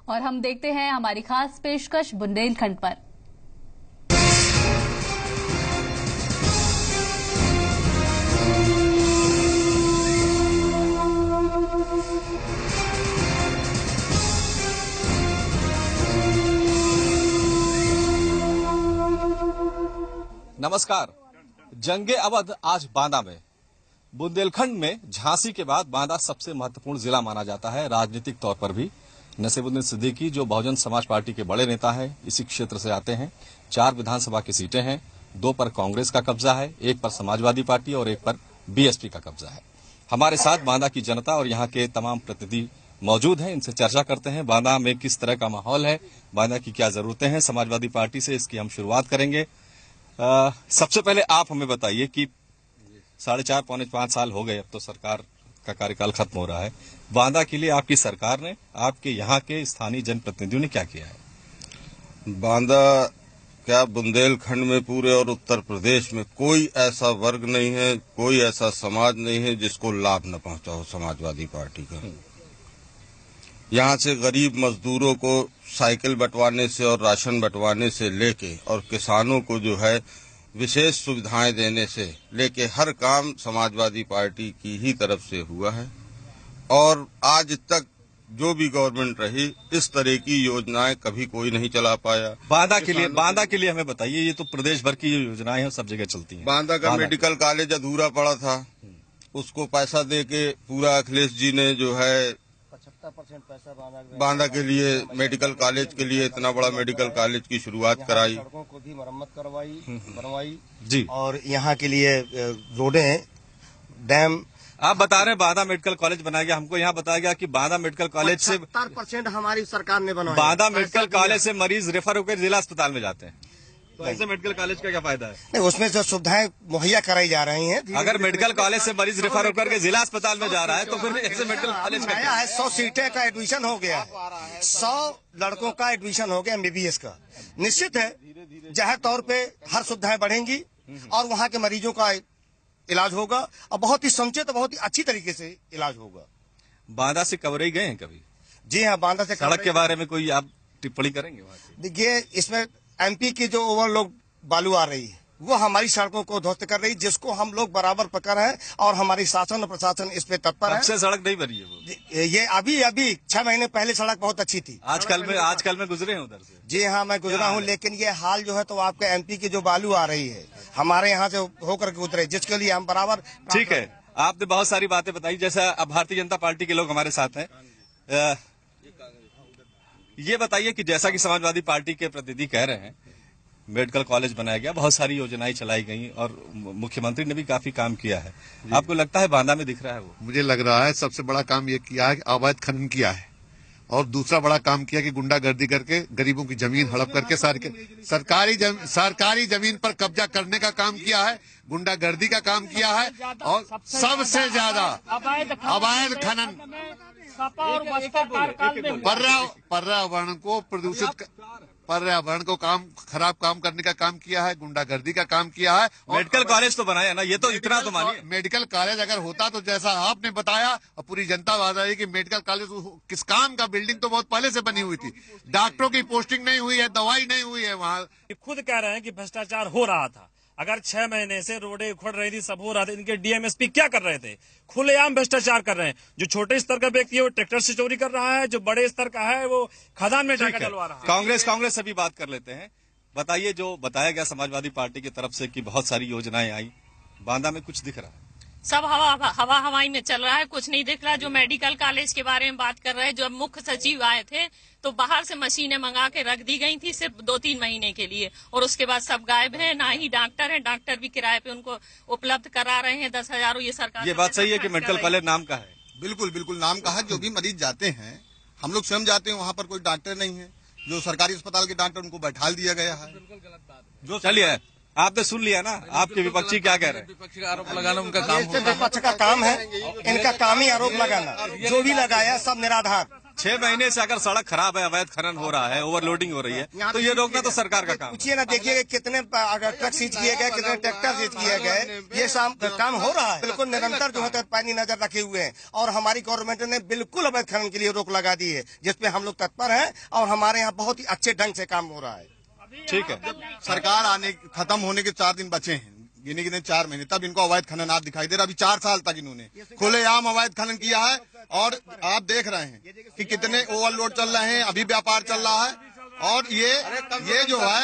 और हम देखते हैं हमारी खास पेशकश बुंदेलखंड पर। नमस्कार। जंगे अवध आज बांदा में। बुंदेलखंड में झांसी के बाद बांदा सबसे महत्वपूर्ण जिला माना जाता है राजनीतिक तौर पर भी। नसीरुद्दीन सिद्दीकी जो बहुजन समाज पार्टी के बड़े नेता हैं, इसी क्षेत्र से आते हैं। 4 विधानसभा की सीटें हैं, 2 पर कांग्रेस का कब्जा है, 1 पर समाजवादी पार्टी और 1 पर बीएसपी का कब्जा है। हमारे साथ बांदा की जनता और यहाँ के तमाम प्रतिनिधि मौजूद हैं। इनसे चर्चा करते हैं बांदा में किस तरह का माहौल है, बांदा की क्या जरूरतें हैं। समाजवादी पार्टी से इसकी हम शुरुआत करेंगे। सबसे पहले आप हमें बताइए कि 4.5 पौने 5 साल हो गए, अब तो सरकार का कार्यकाल खत्म हो रहा है। बांदा के लिए आपकी सरकार ने, आपके यहाँ के स्थानीय जनप्रतिनिधियों ने क्या किया है? बांदा क्या बुंदेलखंड में पूरे और उत्तर प्रदेश में कोई ऐसा वर्ग नहीं है, कोई ऐसा समाज नहीं है जिसको लाभ न पहुंचा हो समाजवादी पार्टी का। यहाँ से गरीब मजदूरों को साइकिल बंटवाने से और राशन बंटवाने से लेके और किसानों को जो है विशेष सुविधाएं देने से लेके हर काम समाजवादी पार्टी की ही तरफ से हुआ है। और आज तक जो भी गवर्नमेंट रही, इस तरह की योजनाएं कभी कोई नहीं चला पाया। बांदा के लिए हमें बताइए, ये तो प्रदेश भर की योजनाएं हैं, सब जगह चलती हैं। बांदा का मेडिकल कॉलेज अधूरा पड़ा था, उसको पैसा दे के पूरा अखिलेश जी ने जो है 75% पैसा बांदा के लिए मेडिकल कॉलेज के लिए इतना बड़ा मेडिकल कॉलेज की शुरुआत कराई। सड़कों को भी मरम्मत बनवाई जी। और यहाँ के लिए रोडें, डैम। आप बता रहे हैं बांदा मेडिकल कॉलेज बनाया गया, हमको यहाँ बताया गया कि बांदा मेडिकल कॉलेज से 70% हमारी सरकार ने बनवाया। बांदा मेडिकल कॉलेज से मरीज रेफर होकर जिला अस्पताल में जाते हैं, तो ऐसे मेडिकल कॉलेज का क्या फायदा है? नहीं, उसमें जो सुविधाएं मुहैया कराई जा रही हैं। अगर मेडिकल कॉलेज से मरीज रेफर होकर के जिला अस्पताल में जा रहा है तो फिर ऐसे मेडिकल कॉलेज का नया है। 100 सीटें का एडमिशन हो गया, 100 लड़कों का एडमिशन हो गया MBBS का। निश्चित है जाहिर तौर पे हर सुविधाएं बढ़ेंगी और वहाँ के मरीजों का इलाज होगा और बहुत ही समुचित, बहुत ही अच्छी तरीके से इलाज होगा। बांदा से कवरई गए हैं कभी? जी हाँ, बांदा से। सड़क के बारे में कोई आप टिप्पणी करेंगे वहाँ की? देखिए, इसमें MP की जो ओवरलोड बालू आ रही है वो हमारी सड़कों को ध्वस्त कर रही, जिसको हम लोग बराबर पकड़ है और हमारी शासन और प्रशासन इस पे तत्पर है। सबसे सड़क नहीं बनी है वो। ये अभी 6 महीने पहले सड़क बहुत अच्छी थी। आजकल में गुजरे हैं उधर से? जी हाँ, मैं गुजरा हूँ, लेकिन ये हाल जो है तो आपके MP की जो बालू आ रही है हमारे यहाँ से होकर के उतरे, जिसके लिए हम बराबर। ठीक है, आपने बहुत सारी बातें बताई। जैसा अब भारतीय जनता पार्टी के लोग हमारे साथ हैं, ये बताइए कि जैसा कि समाजवादी पार्टी के प्रतिनिधि कह रहे हैं, मेडिकल कॉलेज बनाया गया, बहुत सारी योजनाएं चलाई गई और मुख्यमंत्री ने भी काफी काम किया है। आपको लगता है बांदा में दिख रहा है वो? मुझे लग रहा है सबसे बड़ा काम ये किया है कि अवैध खनन किया है, और दूसरा बड़ा काम किया कि गुंडागर्दी करके गरीबों की जमीन हड़प करके सरकारी जमीन पर कब्जा करने का काम किया है, गुंडागर्दी का काम किया है, और सबसे ज्यादा अवैध खनन पर्यावरण को खराब काम करने का काम किया है, गुंडागर्दी का काम किया है। मेडिकल कॉलेज तो बनाया ना, ये तो इतना तो मानिए। मेडिकल कॉलेज अगर होता तो जैसा आपने बताया और पूरी जनता बता रही कि मेडिकल कॉलेज किस काम का, बिल्डिंग तो बहुत पहले से बनी हुई थी, डॉक्टरों की पोस्टिंग नहीं हुई है, दवाई नहीं हुई है वहाँ। खुद कह रहे हैं कि भ्रष्टाचार हो रहा था। अगर 6 महीने से रोडें उखड़ रही थी, सब हो रहा था, इनके DMSP क्या कर रहे थे? खुलेआम भ्रष्टाचार कर रहे हैं। जो छोटे स्तर का व्यक्ति है वो ट्रैक्टर से चोरी कर रहा है, जो बड़े स्तर का है वो खदान में जाकर डलवा रहा है। कांग्रेस से भी बात कर लेते हैं। बताइए, जो बताया गया समाजवादी पार्टी की तरफ से कि बहुत सारी योजनाएं आई, बांदा में कुछ दिख रहा है? सब हवाई में चल रहा है, कुछ नहीं दिख रहा। जो मेडिकल कॉलेज के बारे में बात कर रहे हैं, जो मुख्य सचिव आए थे तो बाहर से मशीनें मंगा के रख दी गई थी सिर्फ 2-3 महीने के लिए, और उसके बाद सब गायब है। ना ही डॉक्टर है, डॉक्टर भी किराए पे उनको उपलब्ध करा रहे हैं 10,000। ये सरकार, ये बात सही है कि मेडिकल कॉलेज नाम का है? बिल्कुल नाम का है। जो भी मरीज जाते हैं, हम लोग स्वयं जाते हैं, वहाँ पर कोई डॉक्टर नहीं है। जो सरकारी अस्पताल के डॉक्टर, उनको बैठा दिया गया है। बिल्कुल गलत बात है। जो चलिए, आपने सुन लिया ना, आपके विपक्षी क्या कह रहे हैं? विपक्षी का आरोप लगाना उनका काम है। विपक्ष का काम है, इनका काम ही आरोप लगाना। जो भी लगाया सब निराधार। 6 महीने से अगर सड़क खराब है, अवैध खनन हो रहा है, ओवरलोडिंग हो रही है, तो ये रोकना तो सरकार का काम है। पूछिए ना, देखिए कितने ट्रक सीज किए गए, कितने ट्रैक्टर सीज किए गए, ये काम हो रहा है। बिल्कुल निरंतर जो है पैनी नजर रखे हुए हैं और हमारी गवर्नमेंट ने बिल्कुल अवैध खनन के लिए रोक लगा दी है, जिसपे हम लोग तत्पर हैं और हमारे यहाँ बहुत ही अच्छे ढंग से काम हो रहा है। ठीक है, सरकार खत्म होने के 4 दिन बचे हैं, गिने 4 महीने, तब इनको अवैध खनन आप दिखाई दे रहा। अभी 4 साल तक इन्होंने खुलेआम अवैध खनन किया है और आप देख रहे हैं कि कितने ओवरलोड चल रहे हैं, अभी व्यापार चल रहा है। और ये जो है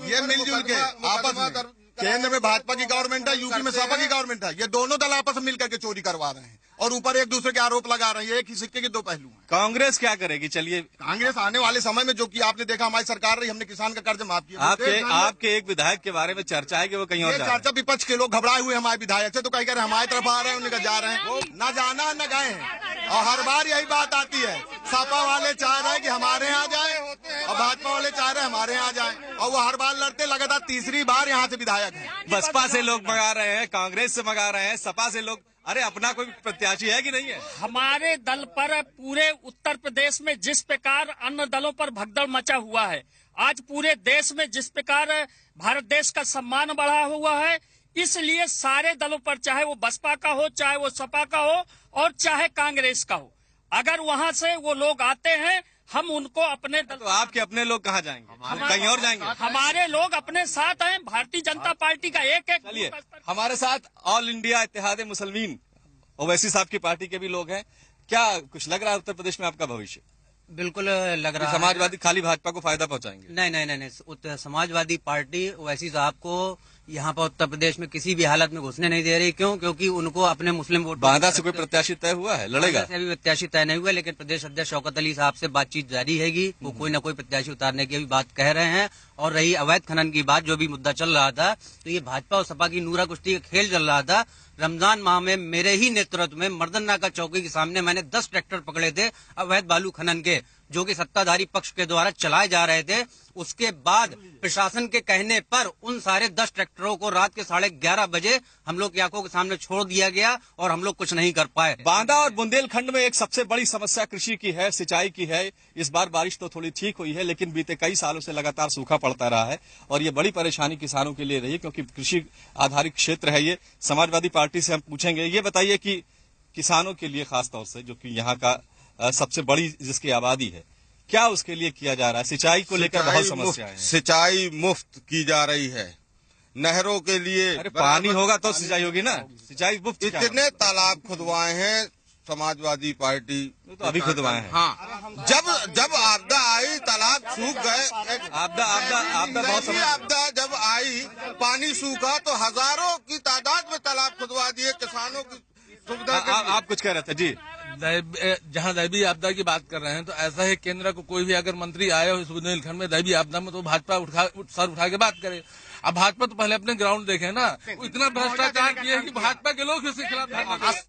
ये मिलजुल के आपस में, केंद्र में भाजपा की गवर्नमेंट है, यूपी में सपा की गवर्नमेंट है, ये दोनों दल आपस में मिलकर के चोरी करवा रहे हैं और ऊपर एक दूसरे के आरोप लगा रहे हैं। एक ही सिक्के के 2 पहलू हैं। कांग्रेस क्या करेगी? चलिए, कांग्रेस आने वाले समय में, जो कि आपने देखा हमारी सरकार रही, हमने किसान का कर्ज माफ किया। आपके एक विधायक के बारे में चर्चा है कि वो कहीं और जा रहे हैं। चर्चा विपक्ष के लोग घबराए हुए हमारे विधायक से, तो कहीं कह रहे हैं हमारी तरफ आ रहे हैं, उन्हें जा रहे हैं, न जाना न गए हैं। और हर बार यही बात आती है, सपा वाले चाह रहे हैं कि हमारे यहाँ जाए और भाजपा वाले चाह रहे हैं हमारे यहाँ जाए, और वो हर बार लड़ते, लगातार तीसरी बार यहाँ से विधायक है। बसपा से लोग मंगा रहे हैं, कांग्रेस से मंगा रहे हैं, सपा से लोग, अरे अपना कोई प्रत्याशी है कि नहीं है? हमारे दल पर पूरे उत्तर प्रदेश में जिस प्रकार अन्य दलों पर भगदड़ मचा हुआ है, आज पूरे देश में जिस प्रकार भारत देश का सम्मान बढ़ा हुआ है, इसलिए सारे दलों पर, चाहे वो बसपा का हो, चाहे वो सपा का हो और चाहे कांग्रेस का हो, अगर वहां से वो लोग आते हैं, हम उनको अपने दल। तो आपके अपने लोग कहाँ जाएंगे? कहीं और जाएंगे? हमारे लोग अपने साथ हैं, भारतीय जनता पार्टी का एक चलिए, हमारे साथ ऑल इंडिया इत्तेहाद मुसलमीन ओवैसी साहब की पार्टी के भी लोग हैं। क्या कुछ लग रहा है उत्तर प्रदेश में आपका भविष्य? बिल्कुल लग रहा है। समाजवादी खाली भाजपा को फायदा पहुंचाएंगे? नहीं, समाजवादी पार्टी ओवैसी साहब को यहाँ पर उत्तर प्रदेश में किसी भी हालत में घुसने नहीं दे रही। क्यों? क्योंकि उनको अपने मुस्लिम वोट। बांदा से कोई प्रत्याशी तय हुआ है? लड़ेगा? अभी प्रत्याशी तय नहीं हुआ, लेकिन प्रदेश अध्यक्ष शौकत अली साहब से बातचीत जारी हैगी। वो कोई न कोई प्रत्याशी उतारने की भी बात कह रहे हैं। और रही अवैध खनन की बात, जो भी मुद्दा चल रहा था, तो ये भाजपा और सपा की नूरा कुश्ती का खेल चल रहा था। रमजान माह में मेरे ही नेतृत्व में मर्दन्नाका चौकी के सामने मैंने 10 ट्रैक्टर पकड़े थे अवैध बालू खनन के, जो कि सत्ताधारी पक्ष के द्वारा चलाए जा रहे थे। उसके बाद प्रशासन के कहने पर उन सारे 10 ट्रैक्टरों को रात के 11:30 बजे हम लोग की आंखों के सामने छोड़ दिया गया और हम लोग कुछ नहीं कर पाए। बांदा और बुंदेलखंड में एक सबसे बड़ी समस्या कृषि की है, सिंचाई की है। इस बार बारिश तो थोड़ी ठीक हुई है, लेकिन बीते कई सालों से लगातार सूखा पड़ता रहा है और ये बड़ी परेशानी किसानों के लिए रही है, क्योंकि कृषि आधारित क्षेत्र है ये। समाजवादी पार्टी से हम पूछेंगे, ये बताइए कि किसानों के लिए खासतौर से, जो कि यहाँ का सबसे बड़ी जिसकी आबादी है, क्या उसके लिए किया जा रहा है? सिंचाई को लेकर बहुत समस्याएं हैं। सिंचाई मुफ्त की जा रही है, नहरों के लिए। अरे पानी होगा तो सिंचाई होगी ना, सिंचाई मुफ्त। इतने तालाब खुदवाए हैं समाजवादी पार्टी, तो अभी खुदवाए हैं। हाँ, जब आपदा आई, तालाब सूख गए। आपदा बहुत आपदा जब आई, पानी सूखा तो हजारों की तादाद में तालाब खुदवा दिए किसानों की सुविधा। आप कुछ कह रहे थे जी? जहाँ दैवीय आपदा की बात कर रहे हैं, तो ऐसा है केंद्र को कोई भी अगर मंत्री आए हो इस बुंदेलखंड में दैवीय आपदा में, तो भाजपा सर उठा के बात करे। अब भाजपा तो पहले अपने ग्राउंड देखे ना, इतना भ्रष्टाचार किया कि भाजपा के लोग इसके खिलाफ